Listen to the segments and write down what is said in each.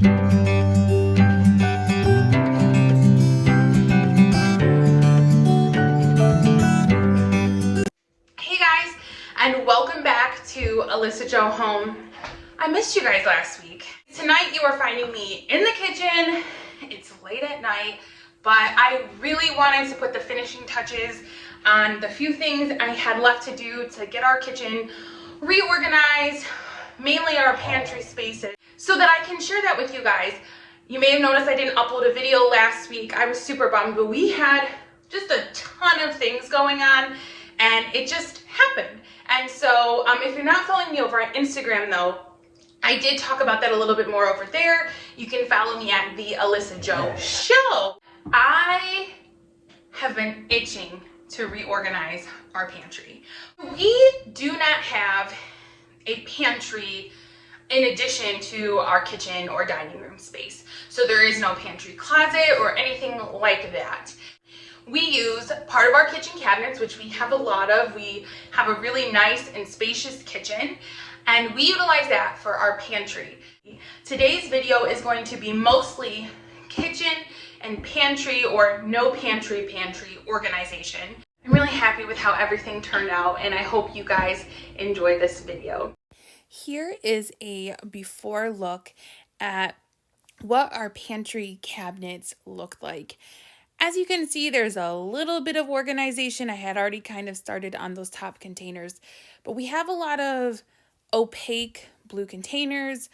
Hey guys, and welcome back to Alyssa Jo Home. I missed you guys last week. Tonight you are finding me in the kitchen. It's late at night, but I really wanted to put the finishing touches on the few things I had left to do to get our kitchen reorganized, mainly our pantry spaces, so that I can share that with you guys. You may have noticed I didn't upload a video last week. I was super bummed, but we had just a ton of things going on and it just happened. And so if you're not following me over on Instagram though, I did talk about that a little bit more over there. You can follow me at the Alyssa Jo Show. I have been itching to reorganize our pantry. We do not have a pantry in addition to our kitchen or dining room space. So there is no pantry closet or anything like that. We use part of our kitchen cabinets, which we have a lot of. We have a really nice and spacious kitchen, and we utilize that for our pantry. Today's video is going to be mostly kitchen and pantry or no pantry organization. I'm really happy with how everything turned out, and I hope you guys enjoy this video. Here is a before look at what our pantry cabinets looked like. As you can see, there's a little bit of organization. I had already kind of started on those top containers, but we have a lot of opaque blue containers.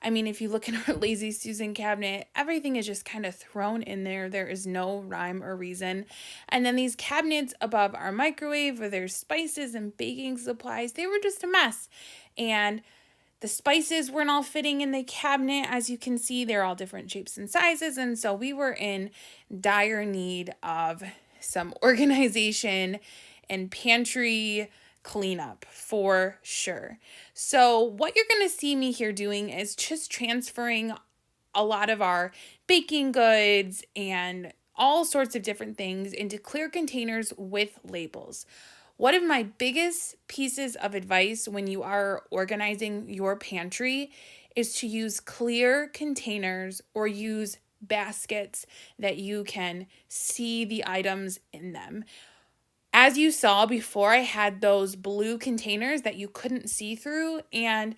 I mean, if you look in our Lazy Susan cabinet, everything is just kind of thrown in there. There is no rhyme or reason. And then these cabinets above our microwave where there's spices and baking supplies, they were just a mess. And the spices weren't all fitting in the cabinet. As you can see, they're all different shapes and sizes. And so we were in dire need of some organization and pantry cleanup for sure. So what you're going to see me here doing is just transferring a lot of our baking goods and all sorts of different things into clear containers with labels. One of my biggest pieces of advice when you are organizing your pantry is to use clear containers or use baskets that you can see the items in them. As you saw before, I had those blue containers that you couldn't see through, and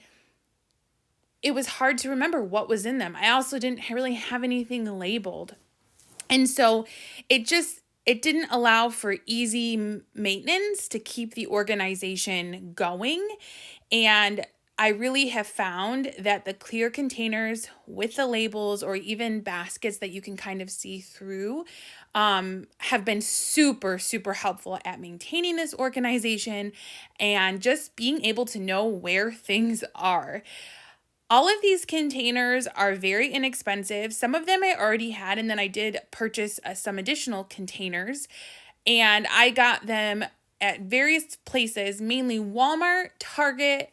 it was hard to remember what was in them. I also didn't really have anything labeled. And so it didn't allow for easy maintenance to keep the organization going. And I really have found that the clear containers with the labels or even baskets that you can kind of see through have been super, super helpful at maintaining this organization and just being able to know where things are. All of these containers are very inexpensive. Some of them I already had, and then I did purchase some additional containers, and I got them at various places, mainly Walmart, Target,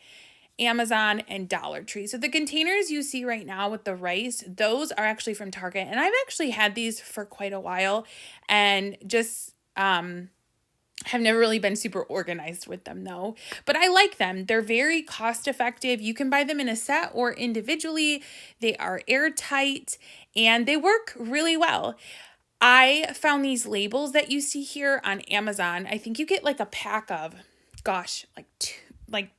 Amazon, and Dollar Tree. So the containers you see right now with the rice, those are actually from Target, and I've actually had these for quite a while and just have never really been super organized with them though, but I like them. They're very cost effective. You can buy them in a set or individually. They are airtight and they work really well. I found these labels that you see here on Amazon. I think you get like a pack of, like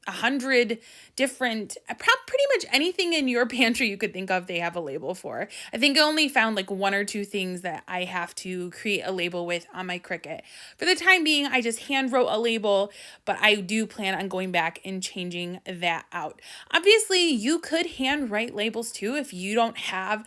100 different, pretty much anything in your pantry you could think of, they have a label for. I think I only found like one or two things that I have to create a label with on my Cricut. For the time being, I just hand wrote a label, but I do plan on going back and changing that out. Obviously, you could hand write labels too if you don't have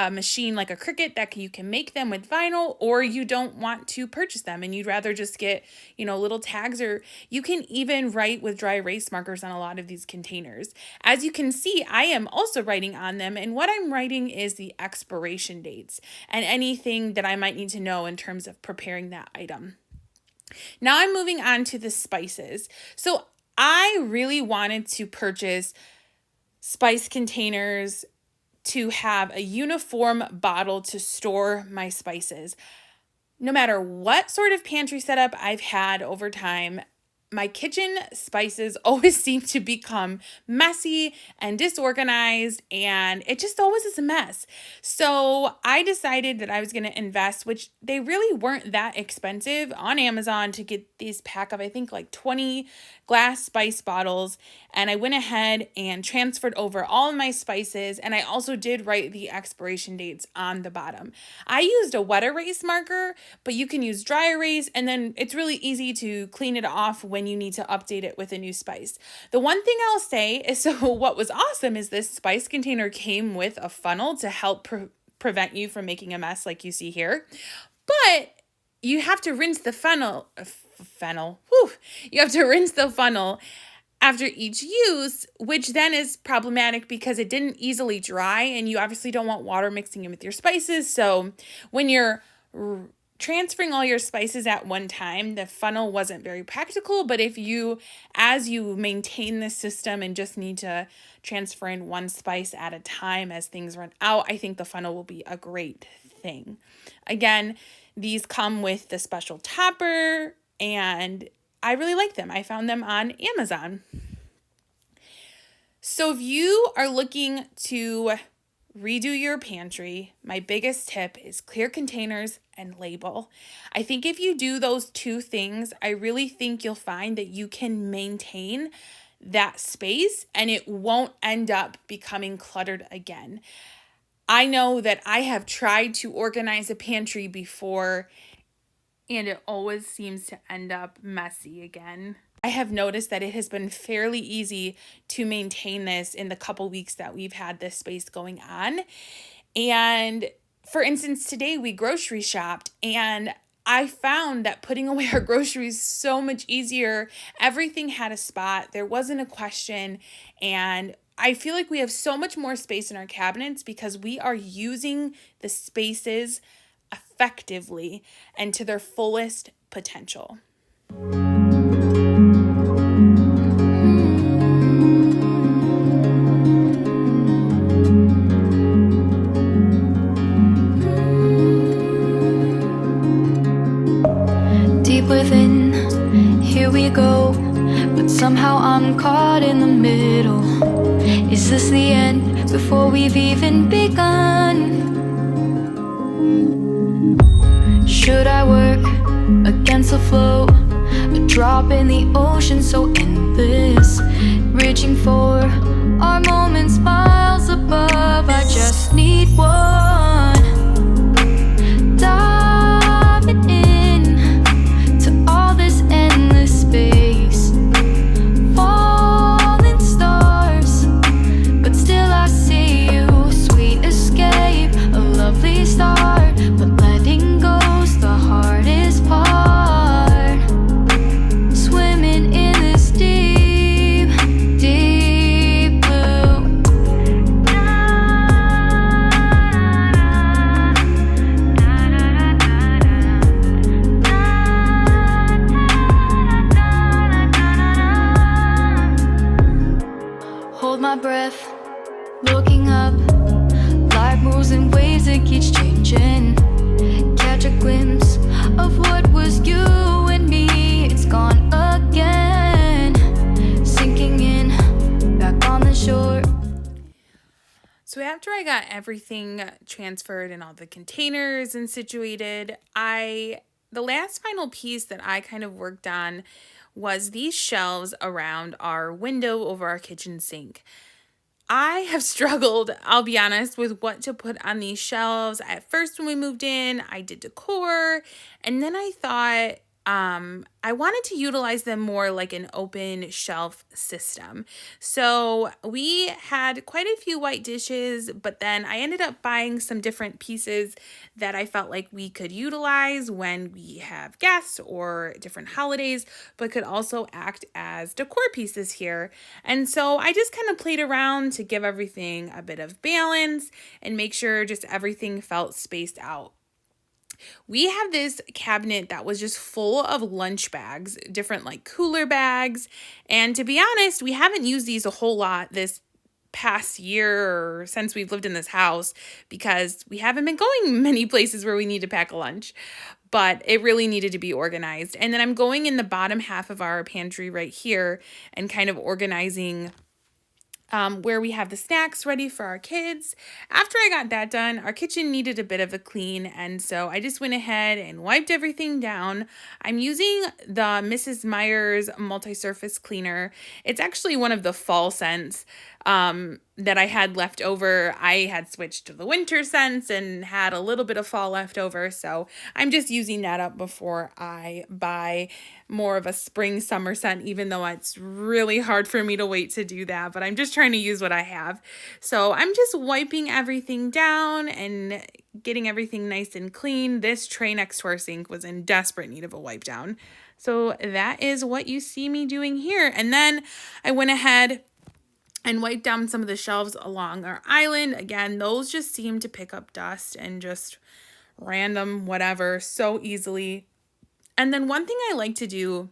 a machine like a Cricut that you can make them with vinyl, or you don't want to purchase them and you'd rather just get, little tags, or you can even write with dry erase markers on a lot of these containers. As you can see, I am also writing on them, and what I'm writing is the expiration dates and anything that I might need to know in terms of preparing that item. Now I'm moving on to the spices. So I really wanted to purchase spice containers to have a uniform bottle to store my spices. No matter what sort of pantry setup I've had over time, my kitchen spices always seem to become messy and disorganized, and it just always is a mess. So I decided that I was going to invest, which they really weren't that expensive, on Amazon to get these pack of, I think, like 20 glass spice bottles. And I went ahead and transferred over all of my spices, and I also did write the expiration dates on the bottom. I used a wet erase marker, but you can use dry erase, and then it's really easy to clean it off when you need to update it with a new spice. The one thing I'll say is, so what was awesome is this spice container came with a funnel to help prevent you from making a mess like you see here. But you have to rinse the You have to rinse the funnel after each use, which then is problematic because it didn't easily dry, and you obviously don't want water mixing in with your spices. So when you're transferring all your spices at one time, the funnel wasn't very practical. But as you maintain this system and just need to transfer in one spice at a time as things run out, I think the funnel will be a great thing. Again, these come with the special topper, and I really like them. I found them on Amazon. So if you are looking to redo your pantry, my biggest tip is clear containers and label. I think if you do those two things, I really think you'll find that you can maintain that space and it won't end up becoming cluttered again. I know that I have tried to organize a pantry before, and it always seems to end up messy again. I have noticed that it has been fairly easy to maintain this in the couple weeks that we've had this space going on. And for instance, today we grocery shopped, and I found that putting away our groceries so much easier. Everything had a spot. There wasn't a question. And I feel like we have so much more space in our cabinets because we are using the spaces effectively and to their fullest potential. Deep within, here we go, but somehow I'm caught in the middle. Is this the end before we've even begun? Should I work against the flow? A drop in the ocean so endless, reaching for our moments miles above. I just need one, diving in to all this endless space, falling stars, but still I see you. Sweet escape, a lovely start, but letting go's the hardest part. Swimming in this deep, deep blue. Hold my breath, looking up. Life moves in waves that keeps changing. Catch a glimpse of what was you and me. It's gone again, sinking in, back on the shore. So after I got everything transferred and all the containers and situated, the last final piece that I kind of worked on was these shelves around our window over our kitchen sink. I have struggled, I'll be honest, with what to put on these shelves. At first when we moved in, I did decor, and then I thought I wanted to utilize them more like an open shelf system. So we had quite a few white dishes, but then I ended up buying some different pieces that I felt like we could utilize when we have guests or different holidays, but could also act as decor pieces here. And so I just kind of played around to give everything a bit of balance and make sure just everything felt spaced out. We have this cabinet that was just full of lunch bags, different like cooler bags. And to be honest, we haven't used these a whole lot this past year or since we've lived in this house because we haven't been going many places where we need to pack a lunch. But it really needed to be organized. And then I'm going in the bottom half of our pantry right here and kind of organizing where we have the snacks ready for our kids. After I got that done, our kitchen needed a bit of a clean, and so I just went ahead and wiped everything down. I'm using the Mrs. Meyer's multi-surface cleaner. It's actually one of the fall scents that I had left over. I had switched to the winter scents and had a little bit of fall left over, so I'm just using that up before I buy more of a spring summer scent, even though it's really hard for me to wait to do that, but I'm just trying to use what I have. So I'm just wiping everything down and getting everything nice and clean. This tray next to our sink was in desperate need of a wipe down. So that is what you see me doing here. And then I went ahead and wiped down some of the shelves along our island. Again, those just seem to pick up dust and just random whatever so easily. And then one thing I like to do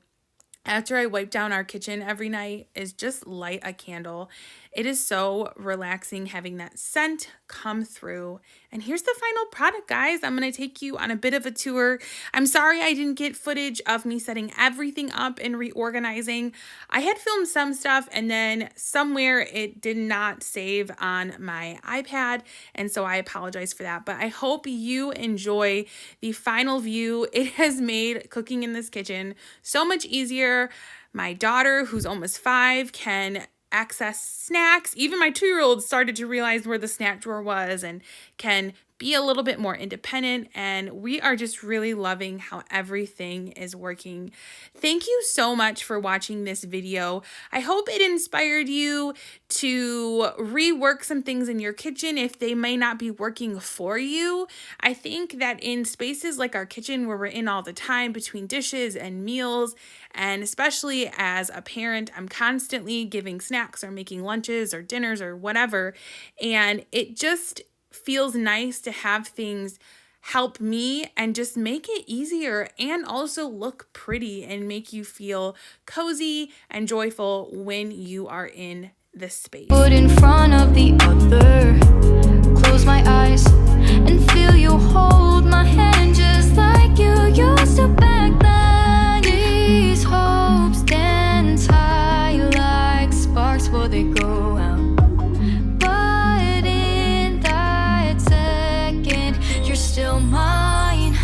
after I wipe down our kitchen every night is just light a candle. It is so relaxing having that scent come through. And here's the final product, guys. I'm going to take you on a bit of a tour. I'm sorry I didn't get footage of me setting everything up and reorganizing. I had filmed some stuff and then somewhere it did not save on my iPad. And so I apologize for that. But I hope you enjoy the final view. It has made cooking in this kitchen so much easier. My daughter, who's almost 5, can access snacks. Even my 2-year-old started to realize where the snack drawer was and can be a little bit more independent, and we are just really loving how everything is working. Thank you so much for watching this video. I hope it inspired you to rework some things in your kitchen if they may not be working for you. I think that in spaces like our kitchen where we're in all the time between dishes and meals, and especially as a parent, I'm constantly giving snacks or making lunches or dinners or whatever, and it just feels nice to have things help me and just make it easier and also look pretty and make you feel cozy and joyful when you are in this space. Put in front of the other, close my eyes and feel you hold my hand just like you used to back then. These hopes dance high like sparks before they go out. Still mine.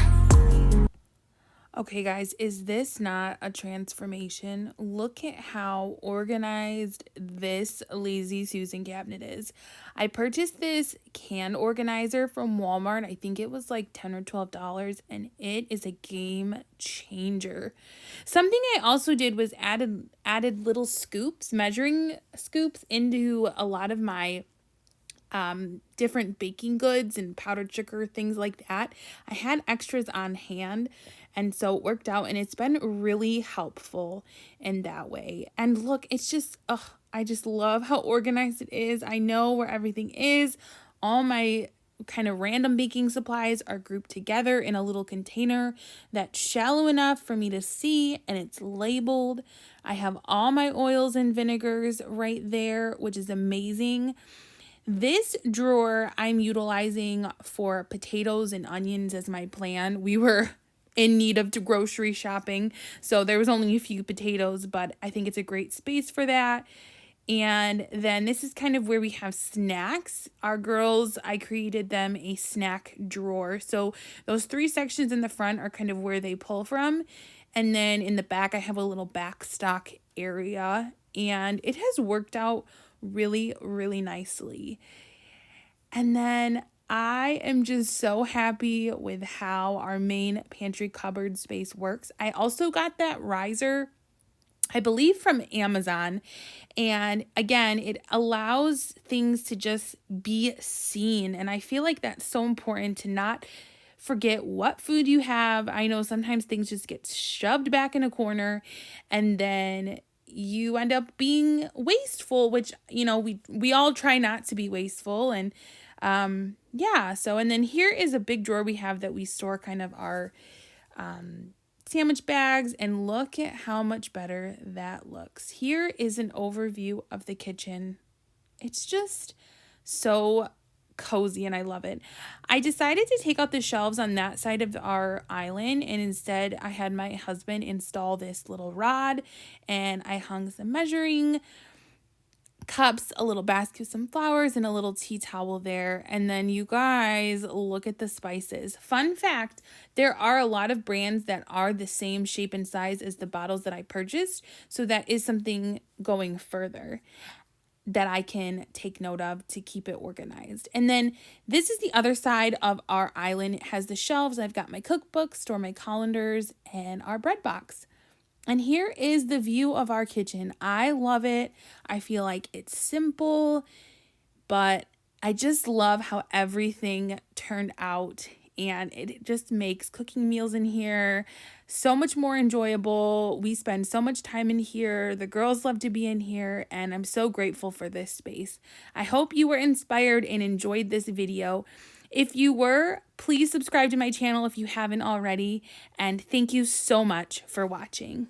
Okay, guys, is this not a transformation? Look at how organized this Lazy Susan cabinet is. I purchased this can organizer from Walmart. I think it was like $10 or $12, and it is a game changer. Something I also did was added little scoops, measuring scoops, into a lot of my different baking goods and powdered sugar, things like that. I had extras on hand, and so it worked out, and it's been really helpful in that way. And look, it's just, I just love how organized it is. I know where everything is. All my kind of random baking supplies are grouped together in a little container that's shallow enough for me to see, and it's labeled. I have all my oils and vinegars right there, which is amazing. This drawer I'm utilizing for potatoes and onions as my plan. We were in need of grocery shopping, so there was only a few potatoes, but I think it's a great space for that. And then this is kind of where we have snacks. Our girls, I created them a snack drawer. So those 3 sections in the front are kind of where they pull from. And then in the back, I have a little back stock area, and it has worked out really, really nicely. And then I am just so happy with how our main pantry cupboard space works. I also got that riser, I believe, from Amazon. And again, it allows things to just be seen. And I feel like that's so important to not forget what food you have. I know sometimes things just get shoved back in a corner, and then you end up being wasteful, which, you know, we all try not to be wasteful. And yeah, so, and then here is a big drawer we have that we store kind of our sandwich bags, and look at how much better that looks. Here is an overview of the kitchen. It's just so cozy and I love it. I decided to take out the shelves on that side of our island, and instead I had my husband install this little rod, and I hung some measuring cups, a little basket with some flowers, and a little tea towel there. And then you guys, look at the spices. Fun fact, there are a lot of brands that are the same shape and size as the bottles that I purchased, so that is something going further that I can take note of to keep it organized. And then this is the other side of our island. It has the shelves. I've got my cookbook, store my colanders, and our bread box. And here is the view of our kitchen. I love it. I feel like it's simple, but I just love how everything turned out, and it just makes cooking meals in here so much more enjoyable. We spend so much time in here. The girls love to be in here, and I'm so grateful for this space. I hope you were inspired and enjoyed this video. If you were, please subscribe to my channel if you haven't already, and thank you so much for watching.